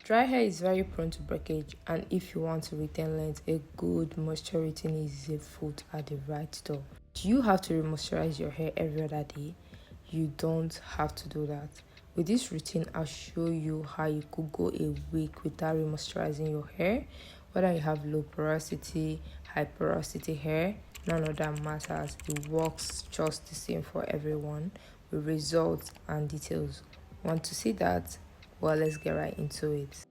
Dry hair is very prone to breakage, and if you want to retain length, a good moisture routine is a foot at the right door. Do you have to re-moisturize your hair every other day? You don't have to do that. With this routine, I'll show you how you could go a week without re-moisturizing your hair. Whether you have low porosity, high porosity hair, none of that matters. It works just the same for everyone with results and details. Want to see that? Well, let's get right into it.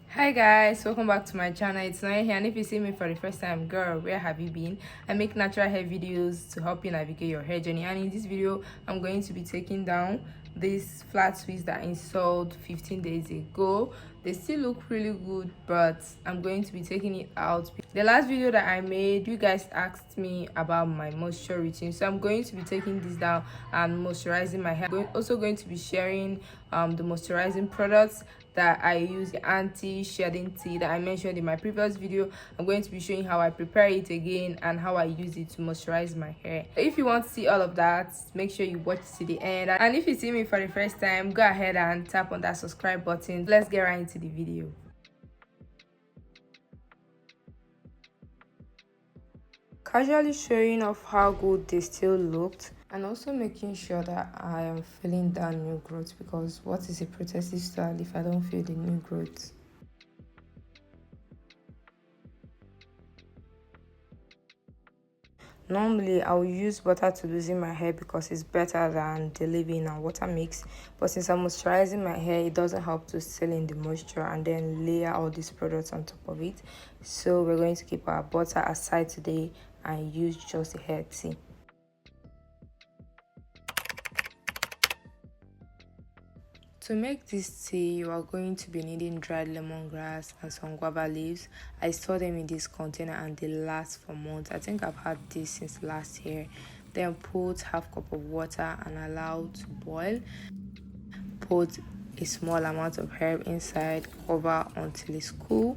Hi guys, welcome back to my channel. It's Nonye here, and if you see me for the first time, girl, where have you been? I make natural hair videos to help you navigate your hair journey, and in this video I'm going to be taking down these flat twists that I installed 15 days ago. They still look really good, but I'm going to be taking it out. The last video that I made, you guys asked me about my moisture routine, so I'm going to be taking this down and moisturizing my hair. I'm also going to be sharing the moisturizing products that I use, the anti-shedding tea that I mentioned in my previous video. I'm going to be showing how I prepare it again and how I use it to moisturize my hair. If you want to see all of that, make sure you watch to the end. And if you see me for the first time, go ahead and tap on that subscribe button. Let's get right into the video. Casually showing off how good they still looked, and also making sure that I am feeling that new growth, because what is a protective style if I don't feel the new growth? Normally I will use water to loosen my hair because it's better than the leave-in and water mix, but since I'm moisturizing my hair, it doesn't help to seal in the moisture and then layer all these products on top of it. So we're going to keep our butter aside today and use just the hair tea. To make this tea, you are going to be needing dried lemongrass and some guava leaves. I store them in this container and they last for months. I think I've had this since last year. Then put half cup of water and allow to boil. Put a small amount of herb inside, cover until it's cool.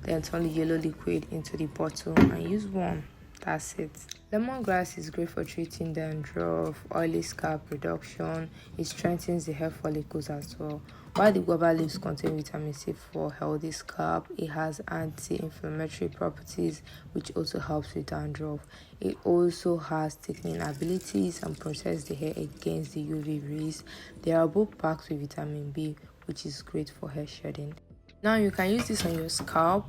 Then turn the yellow liquid into the bottle and use one. That's it. Lemongrass is great for treating dandruff, oily scalp reduction. It strengthens the hair follicles as well. While the guava leaves contain vitamin C for healthy scalp, it has anti-inflammatory properties which also helps with dandruff. It also has thickening abilities and protects the hair against the UV rays. They are both packed with vitamin B, which is great for hair shedding. Now you can use this on your scalp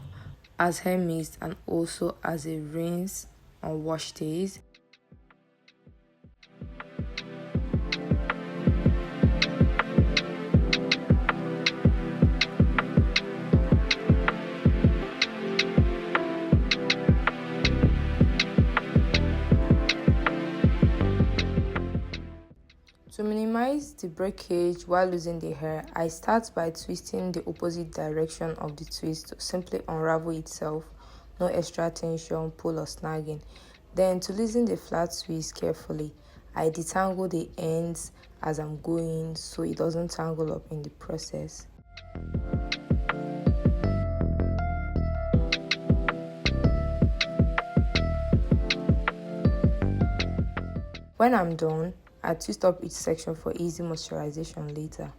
as hair mist and also as a rinse on wash days. To minimize the breakage while losing the hair, I start by twisting the opposite direction of the twist to simply unravel itself. No extra tension, pull or snagging. Then to loosen the flat twist carefully, I detangle the ends as I'm going so it doesn't tangle up in the process. When I'm done, I twist up each section for easy moisturization later.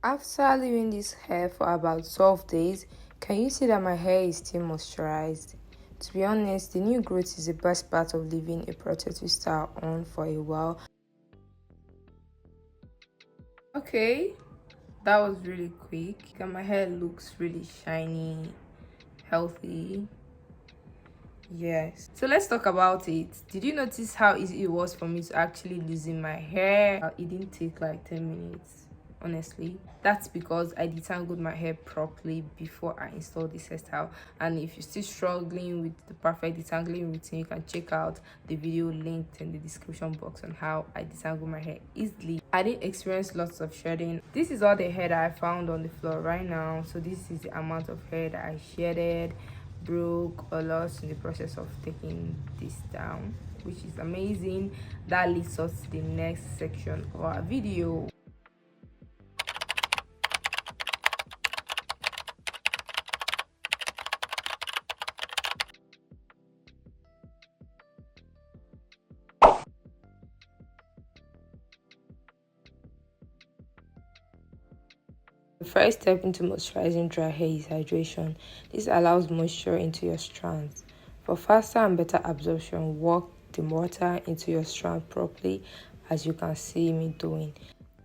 After leaving this hair for about 12 days, can you see that my hair is still moisturized? To be honest, the new growth is the best part of leaving a protective style on for a while. Okay, that was really quick and my hair looks really shiny, healthy. Yes, so let's talk about it. Did you notice how easy it was for me to actually loosen my hair? It didn't take like 10 minutes. Honestly, that's because I detangled my hair properly before I installed this hairstyle. And if you're still struggling with the perfect detangling routine, you can check out the video linked in the description box on how I detangle my hair easily. I didn't experience lots of shedding. This is all the hair that I found on the floor right now. So this is the amount of hair that I shedded, broke, or lost in the process of taking this down, which is amazing. That leads us to the next section of our video. first step into moisturizing dry hair is hydration. This allows moisture into your strands. For faster and better absorption, work the water into your strand properly, as you can see me doing.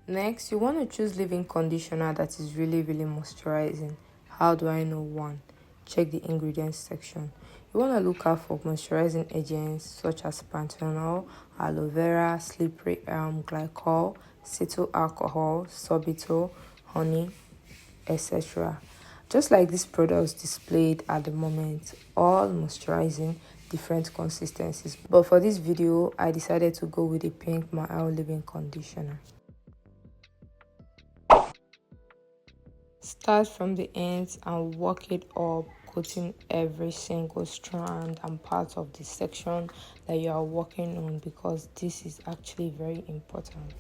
Next, you want to choose leave-in conditioner that is really moisturizing. How do I know? One, check the ingredients section. You want to look out for moisturizing agents such as panthenol, aloe vera, slippery glycol, cetyl alcohol, sorbitol, honey, etc. Just like these products displayed at the moment, all moisturizing different consistencies. But for this video, I decided to go with the pink mild leave-in conditioner. Start from the ends and work it up, coating every single strand and part of the section that you are working on, because this is actually very important.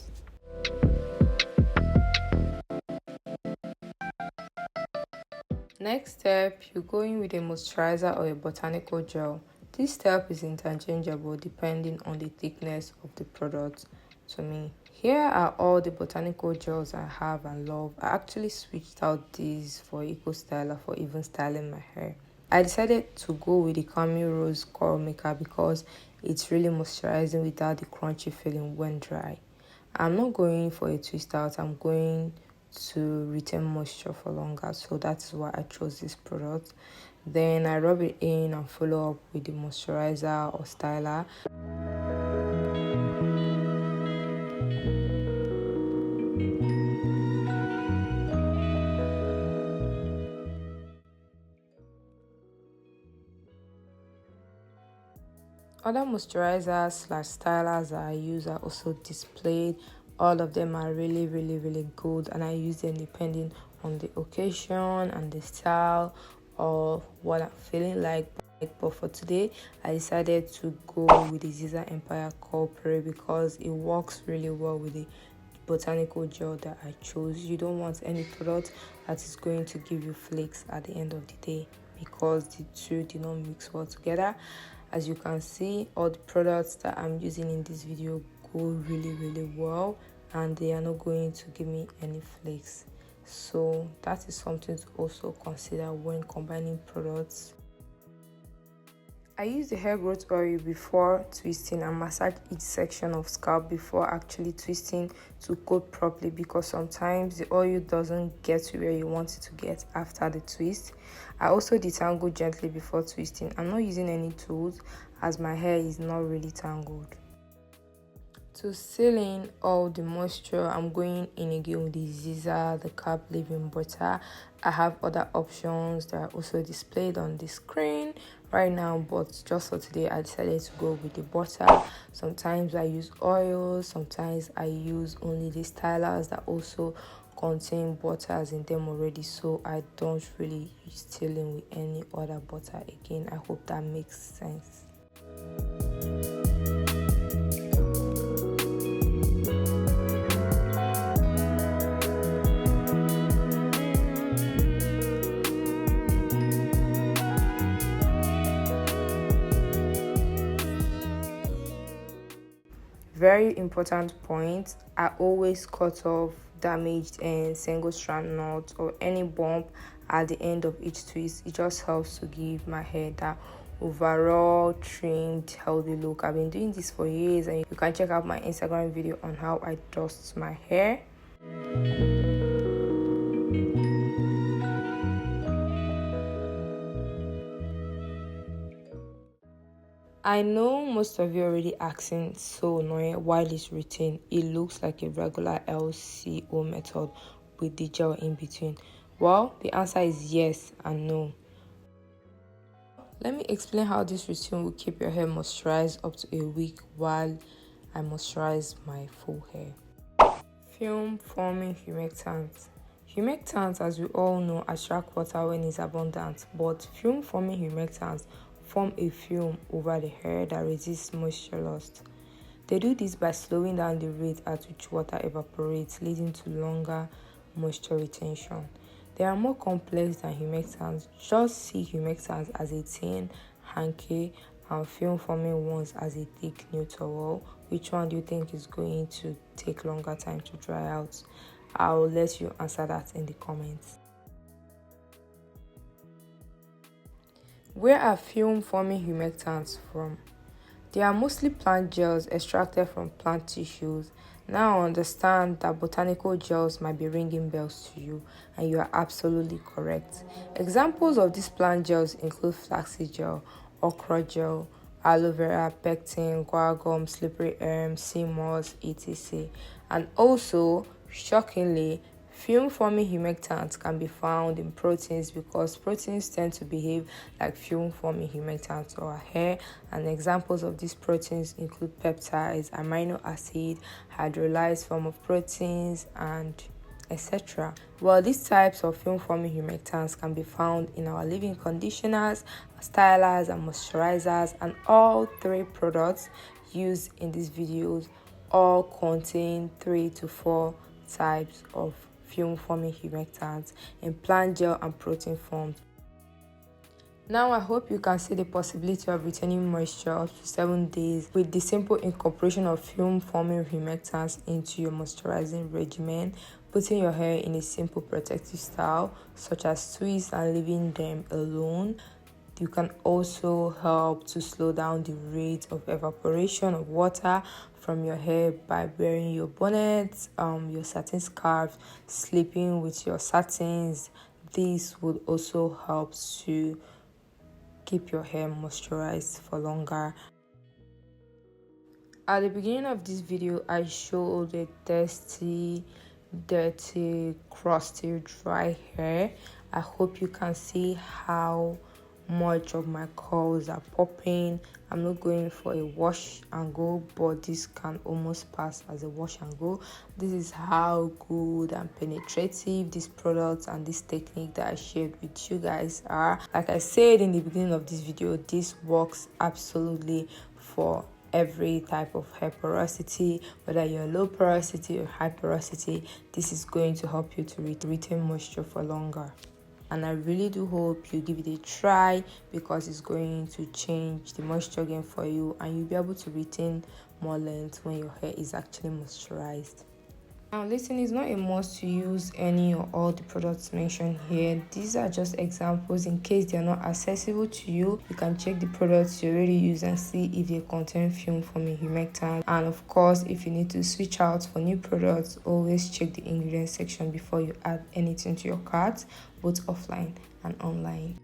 Next step, you go in with a moisturizer or a botanical gel. This step is interchangeable depending on the thickness of the product to me. Here are all the botanical gels I have and love. I actually switched out these for eco styler for even styling my hair. I decided to go with the Camille Rose Coral Maker because it's really moisturizing without the crunchy feeling when dry. I'm not going for a twist out, I'm going to retain moisture for longer, so that's why I chose this product. Then I rub it in and follow up with the moisturizer or styler. Other moisturizers / stylers that I use are also displayed. All of them are really good, and I use them depending on the occasion and the style or what I'm feeling like. But for today, I decided to go with the Ziza Empire Corporate because it works really well with the botanical gel that I chose. You don't want any product that is going to give you flakes at the end of the day, because the two do not mix well together. As you can see, all the products that I'm using in this video go really well, and they are not going to give me any flakes. So that is something to also consider when combining products. I use the hair growth oil before twisting and massage each section of scalp before actually twisting to coat properly, because sometimes the oil doesn't get to where you want it to get after the twist. I also detangle gently before twisting. I'm not using any tools as my hair is not really tangled. To seal in all the moisture, I'm going in again with the Ziza, the cap leave-in butter. I have other options that are also displayed on the screen right now, but just for today I decided to go with the butter. Sometimes I use oil, sometimes I use only the stylers that also contain butters in them already, so I don't really seal in with any other butter again. I hope that makes sense. Very important point, I always cut off damaged and single strand knots or any bump at the end of each twist. It just helps to give my hair that overall trimmed healthy look. I've been doing this for years, and you can check out my Instagram video on how I dust my hair. I know most of you already asking, so Nonye, why this routine? It looks like a regular LCO method with the gel in between. Well, the answer is yes and no. Let me explain how this routine will keep your hair moisturized up to a week while I moisturize my full hair. Film forming humectants. Humectants, as we all know, attract water when it's abundant, but film forming humectants form a film over the hair that resists moisture loss. They do this by slowing down the rate at which water evaporates, leading to longer moisture retention. They are more complex than humectants. Just see humectants as a thin hanky and film forming ones as a thick new towel. Which one do you think is going to take longer time to dry out? I'll let you answer that in the comments. Where are film forming humectants from? They are mostly plant gels extracted from plant tissues. Now understand that botanical gels might be ringing bells to you, and you are absolutely correct. Examples of these plant gels include flaxseed gel, okra gel, aloe vera, pectin, guar gum, slippery elm, sea moss, etc. And also, shockingly, film-forming humectants can be found in proteins because proteins tend to behave like film-forming humectants or hair, and examples of these proteins include peptides, amino acid, hydrolyzed form of proteins, and etc. Well, these types of film-forming humectants can be found in our leave-in conditioners, stylers, and moisturizers, and all three products used in these videos all contain 3 to 4 types of film forming humectants in plant gel and protein forms. Now I hope you can see the possibility of retaining moisture up to 7 days with the simple incorporation of film forming humectants into your moisturizing regimen, putting your hair in a simple protective style such as twists and leaving them alone. You can also help to slow down the rate of evaporation of water from your hair by wearing your bonnet, your satin scarf, sleeping with your satins. This would also help to keep your hair moisturized for longer. At the beginning of this video, I showed a dirty, crusty, dry hair. I hope you can see how much of my curls are popping. I'm not going for a wash and go, but this can almost pass as a wash and go. This is how good and penetrative these products and this technique that I shared with you guys are. Like I said in the beginning of this video, this works absolutely for every type of hair porosity, whether you're low porosity or high porosity. This is going to help you to retain moisture for longer, and I really do hope you give it a try because it's going to change the moisture gain for you, and you'll be able to retain more length when your hair is actually moisturized. Now listen, it's not a must to use any or all the products mentioned here. These are just examples. In case they are not accessible to you, you can check the products you already use and see if they contain film forming humectant. And of course, if you need to switch out for new products, always check the ingredients section before you add anything to your cart, both offline and online.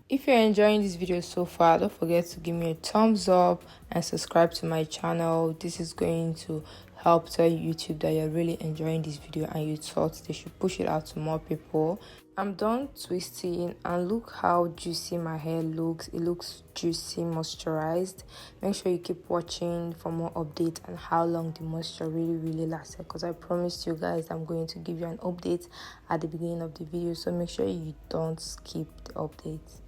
If you're enjoying this video so far, don't forget to give me a thumbs up and subscribe to my channel. This is going to help tell YouTube that you're really enjoying this video and you thought they should push it out to more people. I'm done twisting, and look how juicy my hair looks. It looks juicy, moisturized. Make sure you keep watching for more updates and how long the moisture really lasted, because I promised you guys I'm going to give you an update at the beginning of the video, so make sure you don't skip the updates.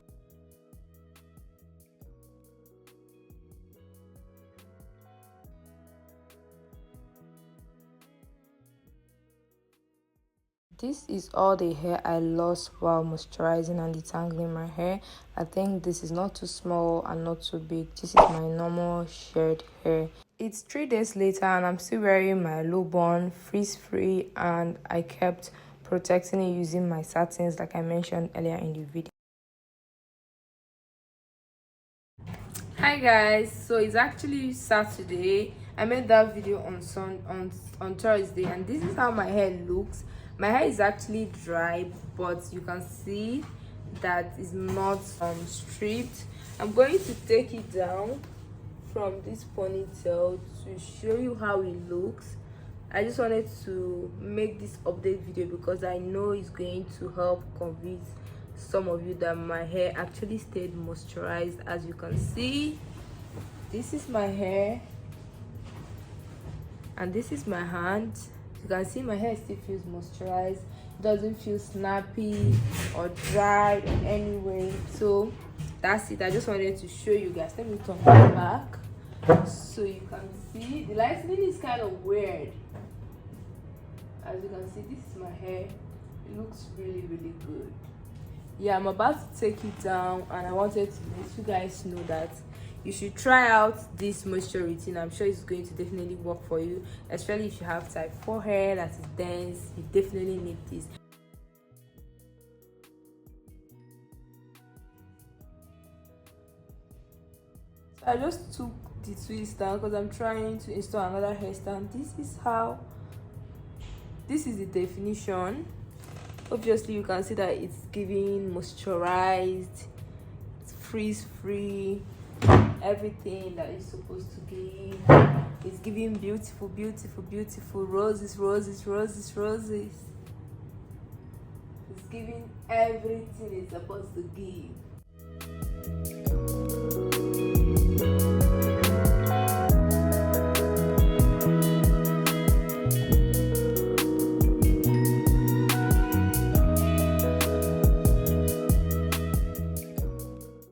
This is all the hair I lost while moisturizing and detangling my hair. I think this is not too small and not too big. This is my normal shared hair. It's 3 days later and I'm still wearing my low bun, frizz free, and I kept protecting it using my satins like I mentioned earlier in the video. Hi guys, so it's actually Saturday. I made that video on Thursday, and this is how my hair looks. My hair is actually dry, but you can see that it's not stripped. I'm going to take it down from this ponytail to show you how it looks. I just wanted to make this update video because I know it's going to help convince some of you that my hair actually stayed moisturized. As you can see, this is my hair and this is my hand. You can see my hair still feels moisturized. It doesn't feel snappy or dry in any way. So that's it. I just wanted to show you guys. Let me turn it back so you can see. The lighting is kind of weird. As you can see, this is my hair. It looks really good. Yeah, I'm about to take it down, and I wanted to let you guys know that you should try out this moisture routine. I'm sure it's going to definitely work for you, especially if you have type 4 hair that is dense. You definitely need this. So I just took the twist down because I'm trying to install another hairstand. This is the definition. Obviously you can see that it's giving moisturized, it's freeze free, everything that it's supposed to give. It's giving beautiful roses. It's giving everything it's supposed to give.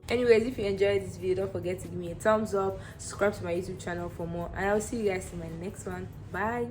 Anyways, if you enjoyed this video, don't forget to give me a thumbs up, subscribe to my YouTube channel for more, and I'll see you guys in my next one. Bye.